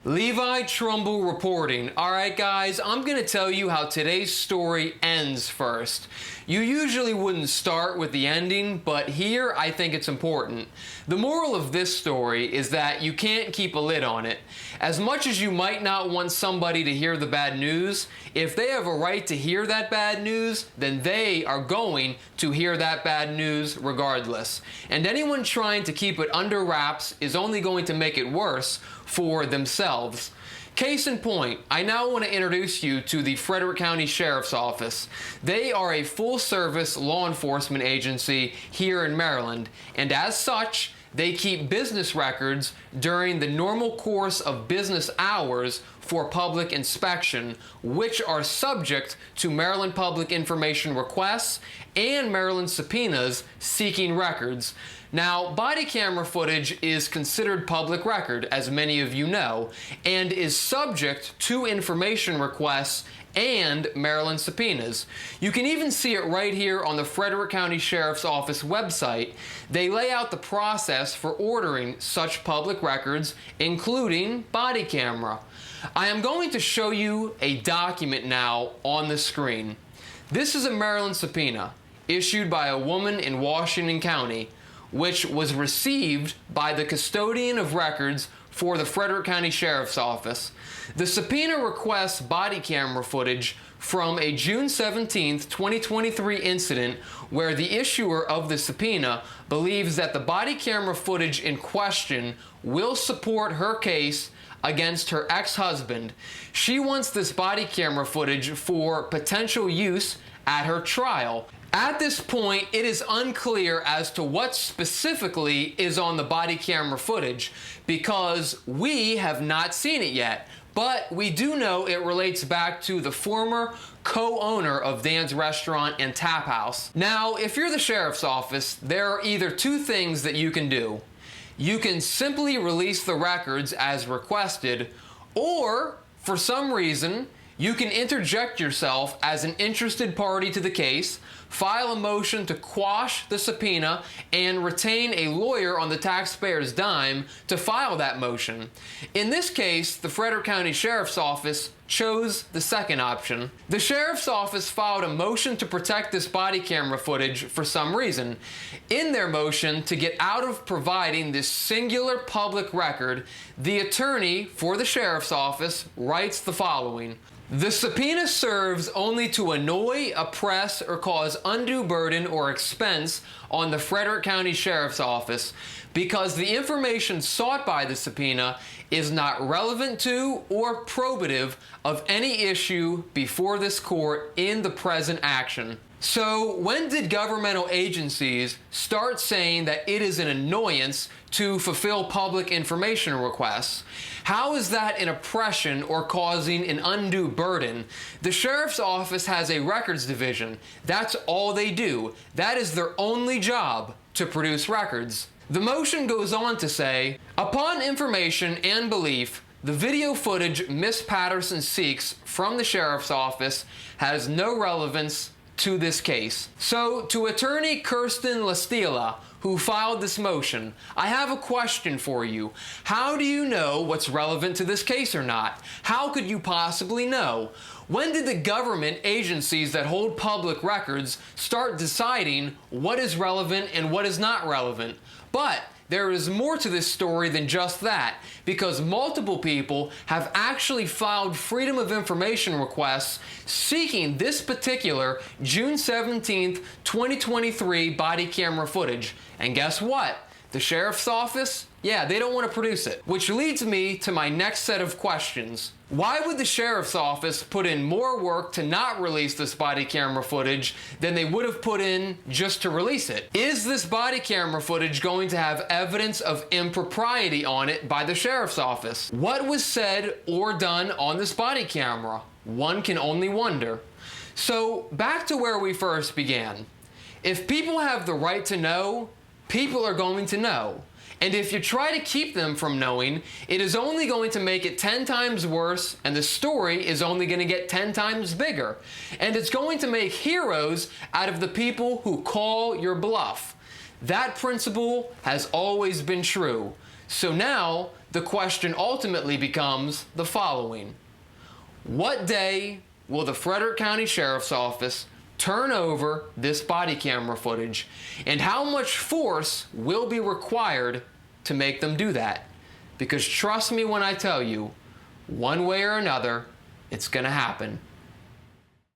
Levi Trumbull reporting. Alright guys, I'm going to tell you how today's story ends first. You usually wouldn't start with the ending, but here I think it's important. The moral of this story is that you can't keep a lid on it. As much as you might not want somebody to hear the bad news, if they have a right to hear that bad news, then they are going to hear that bad news regardless. And anyone trying to keep it under wraps is only going to make it worse for themselves. Case in point, I now want to introduce you to the Frederick County Sheriff's Office. They are a full-service law enforcement agency here in Maryland, and as such, they keep business records during the normal course of business hours for public inspection, which are subject to Maryland public information requests and Maryland subpoenas seeking records. Now, body camera footage is considered public record, as many of you know, and is subject to information requests and Maryland subpoenas. You can even see it right here on the Frederick County Sheriff's Office website. They lay out the process for ordering such public records, including body camera. I am going to show you a document now on the screen. This is a Maryland subpoena issued by a woman in Washington County, which was received by the custodian of records for the Frederick County Sheriff's Office. The subpoena requests body camera footage from a June 17, 2023 incident where the issuer of the subpoena believes that the body camera footage in question will support her case against her ex-husband. She wants this body camera footage for potential use at her trial. At this point, it is unclear as to what specifically is on the body camera footage because we have not seen it yet. But we do know it relates back to the former co-owner of Dan's Restaurant and Tap House. Now, if you're the sheriff's office, there are either two things that you can do. You can simply release the records as requested, or, for some reason, you can interject yourself as an interested party to the case, file a motion to quash the subpoena, and retain a lawyer on the taxpayer's dime to file that motion. In this case, the Frederick County Sheriff's Office chose the second option. The Sheriff's Office filed a motion to protect this body camera footage for some reason. In their motion to get out of providing this singular public record, the attorney for the Sheriff's Office writes the following. The subpoena serves only to annoy, oppress, or cause undue burden or expense on the Frederick County Sheriff's Office because the information sought by the subpoena is not relevant to or probative of any issue before this court in the present action. So, when did governmental agencies start saying that it is an annoyance to fulfill public information requests? How is that an oppression or causing an undue burden? The Sheriff's Office has a records division. That's all they do. That is their only job, to produce records. The motion goes on to say, upon information and belief, the video footage Miss Patterson seeks from the Sheriff's Office has no relevance to this case. So, to attorney Kirsten Lastila, who filed this motion, I have a question for you. How do you know what's relevant to this case or not? How could you possibly know? When did the government agencies that hold public records start deciding what is relevant and what is not relevant? But there is more to this story than just that, because multiple people have actually filed Freedom of Information requests seeking this particular June 17th, 2023 body camera footage. And guess what? The Sheriff's Office? Yeah, they don't want to produce it. Which leads me to my next set of questions. Why would the Sheriff's Office put in more work to not release this body camera footage than they would have put in just to release it? Is this body camera footage going to have evidence of impropriety on it by the Sheriff's Office? What was said or done on this body camera? One can only wonder. So, back to where we first began. If people have the right to know, people are going to know. And if you try to keep them from knowing, it is only going to make it 10 times worse, and the story is only going to get 10 times bigger. And it's going to make heroes out of the people who call your bluff. That principle has always been true. So now the question ultimately becomes the following. What day will the Frederick County Sheriff's Office turn over this body camera footage, and how much force will be required to make them do that? Because trust me when I tell you, one way or another, it's gonna happen.